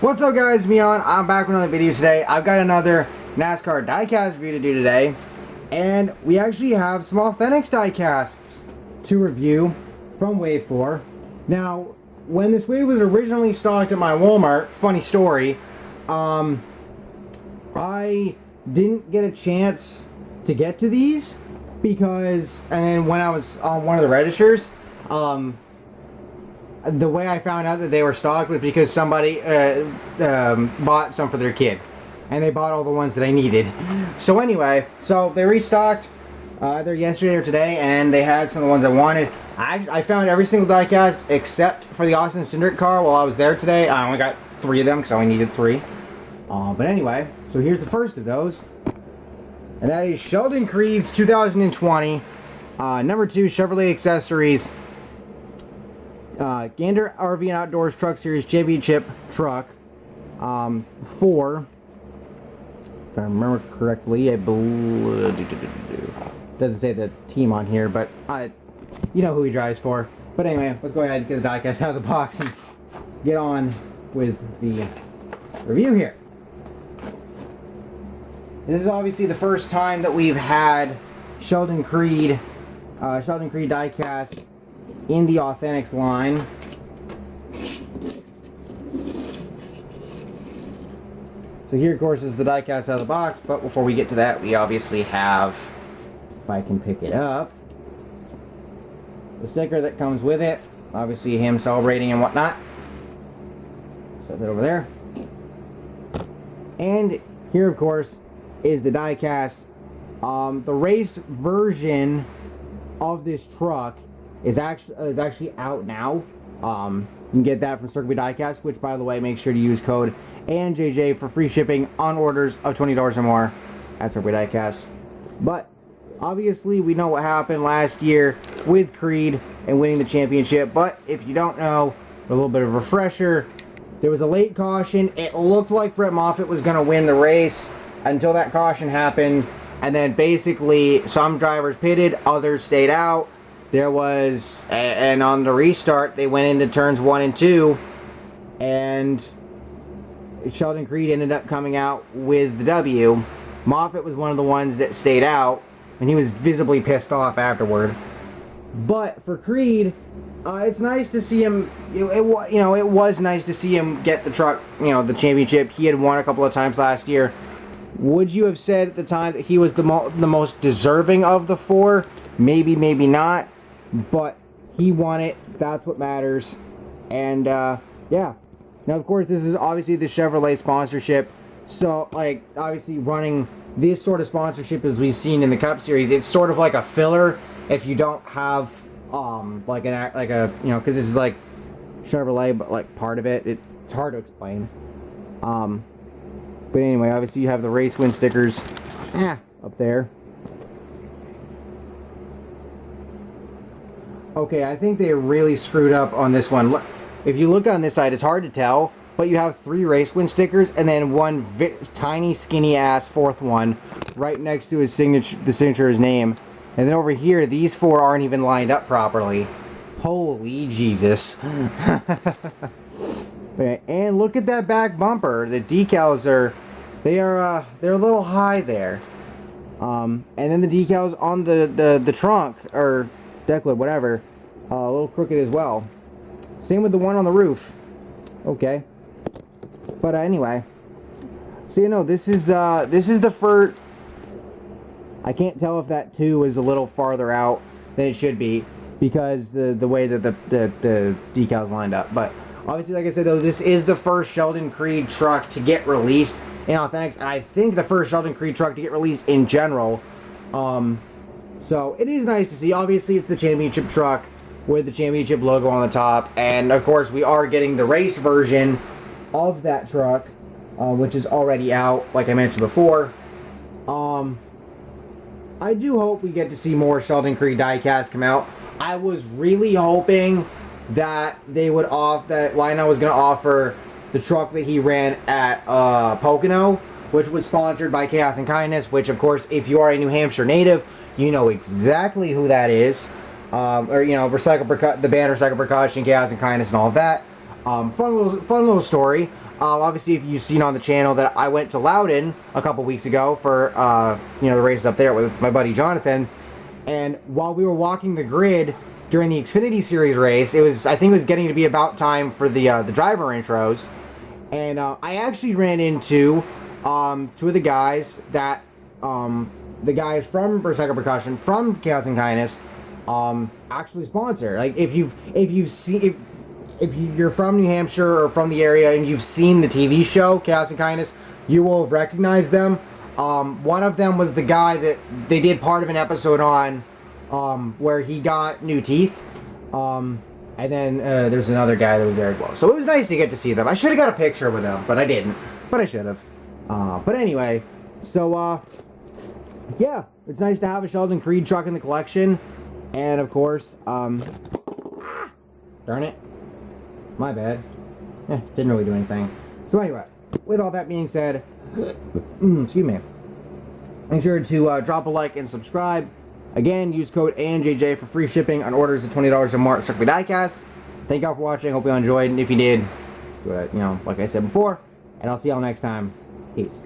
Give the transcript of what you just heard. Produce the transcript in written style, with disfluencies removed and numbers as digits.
What's up guys, Meon. I'm back with another video today. I've got another NASCAR diecast review to do today. And we actually have some Authentics diecasts to review from Wave 4. Now, when this wave was originally stocked at my Walmart, funny story, I didn't get a chance to get to these because, and then when I was on one of the registers, the way I found out that they were stocked was because somebody bought some for their kid. And they bought all the ones that I needed. So anyway, so they restocked either yesterday or today, and they had some of the ones I wanted. I found every single diecast except for the Austin Cindric car while I was there today. I only got 3 of them because I only needed 3. But anyway, so here's the first of those. And that is Sheldon Creed's 2020 number 2 Chevrolet Accessories Gander RV and Outdoors Truck Series Championship Truck. 4, if I remember correctly, I believe, doesn't say the team on here, but you know who he drives for. But anyway, let's go ahead and get the diecast out of the box and get on with the review here. This is obviously the first time that we've had Sheldon Creed diecast in the Authentics line. So here, of course, is the diecast out of the box, but before we get to that, we obviously have, if I can pick it up, the sticker that comes with it. Obviously him celebrating and whatnot. Set that over there. And here, of course, is the diecast. The raced version of this truck is actually out now. You can get that from Circuit Diecast, which, by the way, make sure to use code ANJJ for free shipping on orders of $20 or more at Circuit Diecast. But obviously, we know what happened last year with Creed and winning the championship. But if you don't know, a little bit of a refresher, there was a late caution. It looked like Brett Moffitt was going to win the race until that caution happened. And then basically, some drivers pitted, others stayed out. There was, and on the restart, they went into turns 1 and 2, and Sheldon Creed ended up coming out with the W. Moffitt was one of the ones that stayed out, and he was visibly pissed off afterward. But for Creed, it's nice to see him. It was nice to see him get the truck, the championship. He had won a couple of times last year. Would you have said at the time that he was the most deserving of the 4? Maybe, maybe not. But he won it. That's what matters. And, yeah. Now, of course, this is obviously the Chevrolet sponsorship. So, obviously running this sort of sponsorship as we've seen in the Cup Series, it's sort of like a filler if you don't have, because this is like Chevrolet, but part of it. It's hard to explain. But anyway, obviously you have the race win stickers up there. Okay, I think they really screwed up on this one. If you look on this side, it's hard to tell, but you have 3 race win stickers and then one tiny skinny ass 4th one right next to his signature, the signature of his name. And then over here, these 4 aren't even lined up properly. Holy Jesus. And look at that back bumper. The decals they're a little high there. And then the decals on the trunk or deck lid, whatever, a little crooked as well. Same with the one on the roof. Okay, but anyway, so this is the first. I can't tell if that 2 is a little farther out than it should be because the way that the decals lined up. But obviously, like I said, though, this is the first Sheldon Creed truck to get released in Authentics, and I think the first Sheldon Creed truck to get released in general. So it is nice to see. Obviously, it's the championship truck with the championship logo on the top, and of course, we are getting the race version of that truck, which is already out, like I mentioned before. I do hope we get to see more Sheldon Creed diecasts come out. I was really hoping that that Lionel was going to offer the truck that he ran at Pocono, which was sponsored by Chaos and Kindness, which, of course, if you are a New Hampshire native, you know exactly who that is. The band Recycle Percussion, Chaos and Kindness, and all of that. Fun little story. Obviously, if you've seen on the channel that I went to Loudon a couple weeks ago for, the races up there with my buddy Jonathan. And while we were walking the grid during the Xfinity Series race, I think it was getting to be about time for the driver intros. And I actually ran into two of the guys that, the guys from Berserker Percussion, from Chaos and Kindness, actually sponsor. Like, if you're from New Hampshire or from the area and you've seen the TV show Chaos and Kindness, you will recognize them. One of them was the guy that they did part of an episode on, where he got new teeth. And then there's another guy that was there as well. So it was nice to get to see them. I should have got a picture with them, but I didn't. But I should have. But anyway, so yeah, it's nice to have a Sheldon Creed truck in the collection. And of course, darn it. My bad. Didn't really do anything. So anyway, with all that being said, excuse me. Make sure to drop a like and subscribe. Again, use code ANJJ for free shipping on orders of $20 or more at Strictly Diecast. Thank y'all for watching. Hope you all enjoyed. And if you did, like I said before, and I'll see y'all next time. Peace.